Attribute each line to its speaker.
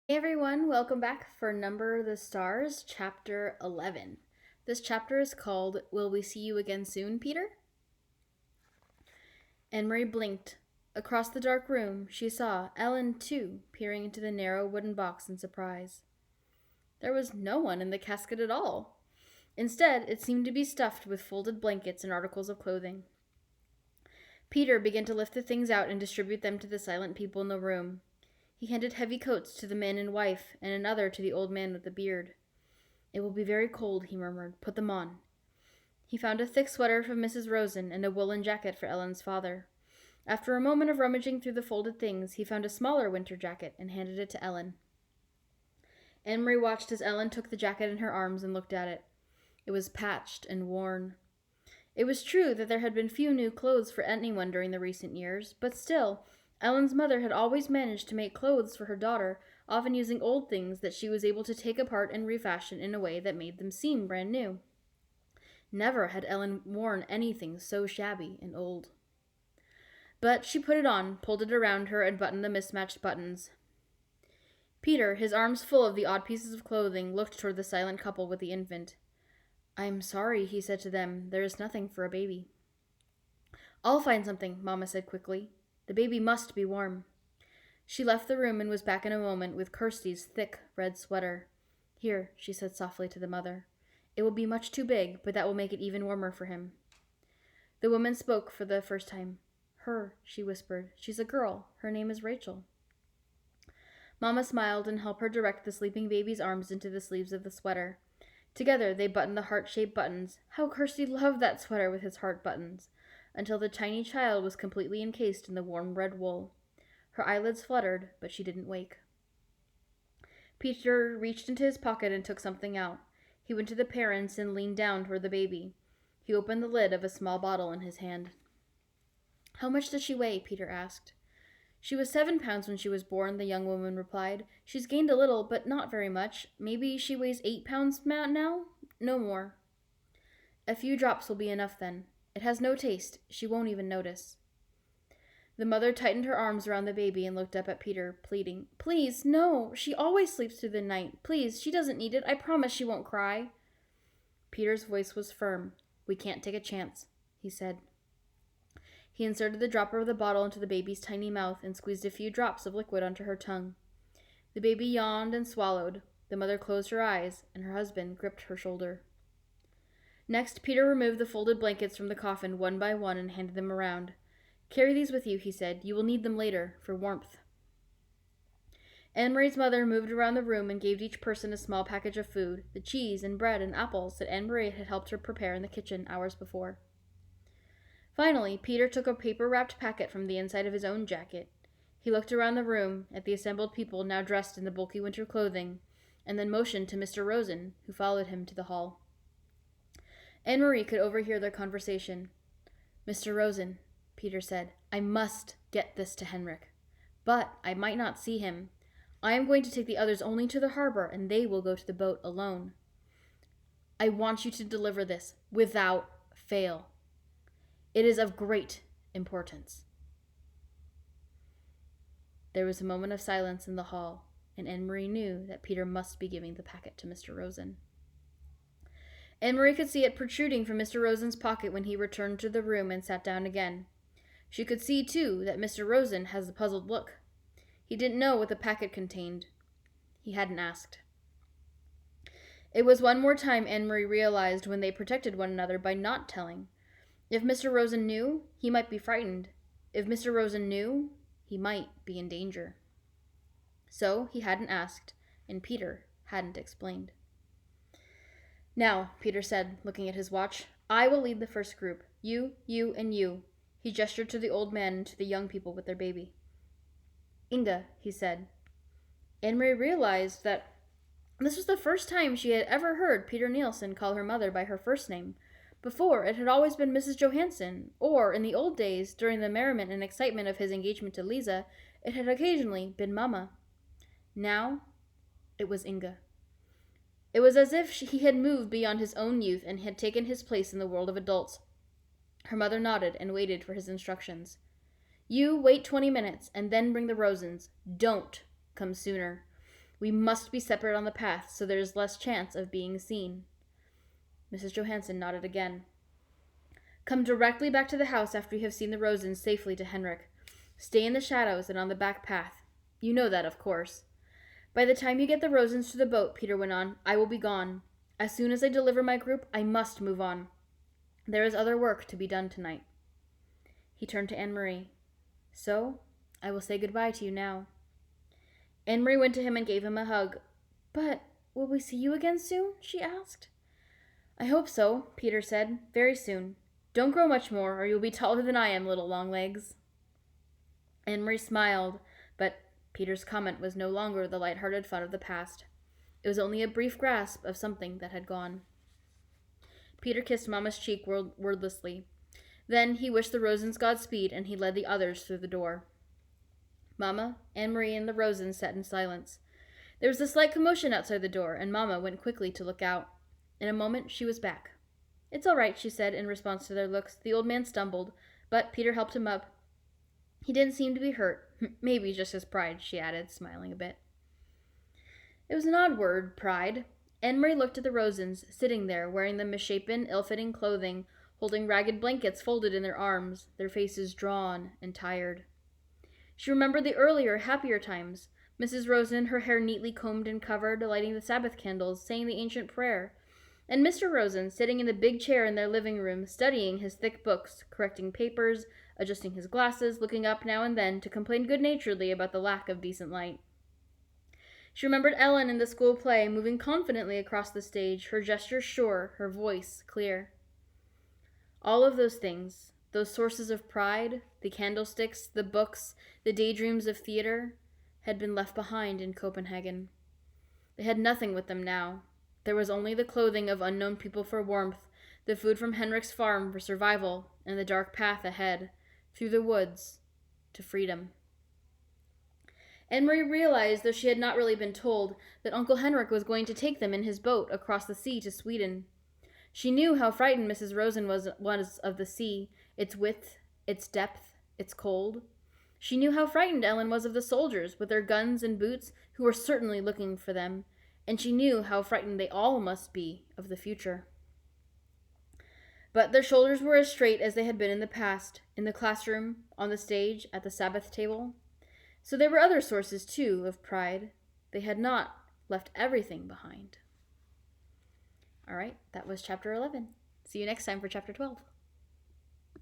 Speaker 1: Hey everyone, welcome back for Number the Stars, Chapter 11. This chapter is called Will We See You Again Soon, Peter? Anne Marie blinked. Across the dark room, she saw Ellen, too, peering into the narrow wooden box in surprise. There was no one in the casket at all. Instead, it seemed to be stuffed with folded blankets and articles of clothing. Peter began to lift the things out and distribute them to the silent people in the room. He handed heavy coats to the man and wife, and another to the old man with the beard. "It will be very cold," he murmured. "Put them on." He found a thick sweater for Mrs. Rosen and a woolen jacket for Ellen's father. After a moment of rummaging through the folded things, he found a smaller winter jacket and handed it to Ellen. Anne Marie watched as Ellen took the jacket in her arms and looked at it. It was patched and worn. It was true that there had been few new clothes for anyone during the recent years, but still, Ellen's mother had always managed to make clothes for her daughter, often using old things that she was able to take apart and refashion in a way that made them seem brand new. Never had Ellen worn anything so shabby and old. But she put it on, pulled it around her, and buttoned the mismatched buttons. Peter, his arms full of the odd pieces of clothing, looked toward the silent couple with the infant. "I'm sorry," he said to them. "There is nothing for a baby." "I'll find something," Mamma said quickly. "The baby must be warm." She left the room and was back in a moment with Kirsty's thick red sweater. "Here," she said softly to the mother. "It will be much too big, but that will make it even warmer for him." The woman spoke for the first time. "Her," she whispered. "She's a girl. Her name is Rachel." Mamma smiled and helped her direct the sleeping baby's arms into the sleeves of the sweater. Together they buttoned the heart-shaped buttons. How Kirsty loved that sweater with its heart buttons! Until the tiny child was completely encased in the warm red wool. Her eyelids fluttered, but she didn't wake. Peter reached into his pocket and took something out. He went to the parents and leaned down toward the baby. He opened the lid of a small bottle in his hand. "How much does she weigh?" Peter asked. "She was 7 pounds when she was born," the young woman replied. "She's gained a little, but not very much. Maybe she weighs 8 pounds now? No more." "A few drops will be enough then. It has no taste. She won't even notice." The mother tightened her arms around the baby and looked up at Peter, pleading. "Please, no. She always sleeps through the night. Please, she doesn't need it. I promise she won't cry." Peter's voice was firm. "We can't take a chance," he said. He inserted the dropper of the bottle into the baby's tiny mouth and squeezed a few drops of liquid onto her tongue. The baby yawned and swallowed. The mother closed her eyes, and her husband gripped her shoulder. Next, Peter removed the folded blankets from the coffin one by one and handed them around. "Carry these with you," he said. "You will need them later, for warmth." Anne Marie's mother moved around the room and gave each person a small package of food, the cheese and bread and apples that Anne Marie had helped her prepare in the kitchen hours before. Finally, Peter took a paper-wrapped packet from the inside of his own jacket. He looked around the room at the assembled people now dressed in the bulky winter clothing, and then motioned to Mr. Rosen, who followed him to the hall. Anne Marie could overhear their conversation. "Mr. Rosen," Peter said, "I must get this to Henrik. But I might not see him. I am going to take the others only to the harbor, and they will go to the boat alone. I want you to deliver this without fail. It is of great importance." There was a moment of silence in the hall, and Anne Marie knew that Peter must be giving the packet to Mr. Rosen. Anne Marie could see it protruding from Mr. Rosen's pocket when he returned to the room and sat down again. She could see, too, that Mr. Rosen has a puzzled look. He didn't know what the packet contained. He hadn't asked. It was one more time Anne Marie realized when they protected one another by not telling. If Mr. Rosen knew, he might be frightened. If Mr. Rosen knew, he might be in danger. So he hadn't asked, and Peter hadn't explained. "Now," Peter said, looking at his watch, "I will lead the first group. You, and you." He gestured to the old man and to the young people with their baby. "Inga," he said. Anne Marie realized that this was the first time she had ever heard Peter Nielsen call her mother by her first name. Before, it had always been Mrs. Johansson, or, in the old days, during the merriment and excitement of his engagement to Lisa, it had occasionally been Mamma. Now, it was Inga. It was as if he had moved beyond his own youth and had taken his place in the world of adults. Her mother nodded and waited for his instructions. "You wait 20 minutes, and then bring the Rosens. Don't come sooner. We must be separate on the path so there is less chance of being seen. Mrs. Johansson nodded again. Come directly back to the house after you have seen the Rosens safely to Henrik. Stay in the shadows and on the back path. You know that, of course. By the time you get the Rosens to the boat, Peter went on, I will be gone. As soon as I deliver my group, I must move on. There is other work to be done tonight. He turned to Anne-Marie. So, I will say goodbye to you now. Anne-Marie went to him and gave him a hug. But will we see you again soon? She asked. I hope so, Peter said. Very soon. Don't grow much more, or you'll be taller than I am, little Longlegs. Anne-Marie smiled, but Peter's comment was no longer the light-hearted fun of the past. It was only a brief grasp of something that had gone. Peter kissed Mamma's cheek wordlessly. Then he wished the Rosens Godspeed, and he led the others through the door. Mamma, Anne-Marie, and the Rosens sat in silence. There was a slight commotion outside the door, and Mamma went quickly to look out. In a moment she was back. It's all right, she said in response to their looks. The old man stumbled, but Peter helped him up. He didn't seem to be hurt. Maybe just his pride, she added, smiling a bit. It was an odd word, pride. Anne-Marie looked at the Rosens, sitting there, wearing the misshapen, ill-fitting clothing, holding ragged blankets folded in their arms, their faces drawn and tired. She remembered the earlier, happier times. Mrs. Rosen, her hair neatly combed and covered, lighting the Sabbath candles, saying the ancient prayer. And Mr. Rosen, sitting in the big chair in their living room, studying his thick books, correcting papers, adjusting his glasses, looking up now and then to complain good-naturedly about the lack of decent light. She remembered Ellen in the school play, moving confidently across the stage, her gestures sure, her voice clear. All of those things, those sources of pride, the candlesticks, the books, the daydreams of theater, had been left behind in Copenhagen. They had nothing with them now. There was only the clothing of unknown people for warmth, the food from Henrik's farm for survival, and the dark path ahead, through the woods, to freedom. Anne-Marie realized, though she had not really been told, that Uncle Henrik was going to take them in his boat across the sea to Sweden. She knew how frightened Mrs. Rosen was of the sea, its width, its depth, its cold. She knew how frightened Ellen was of the soldiers, with their guns and boots, who were certainly looking for them, and she knew how frightened they all must be of the future. But their shoulders were as straight as they had been in the past, in the classroom, on the stage, at the Sabbath table. So there were other sources, too, of pride. They had not left everything behind. All right, that was chapter 11. See you next time for chapter 12.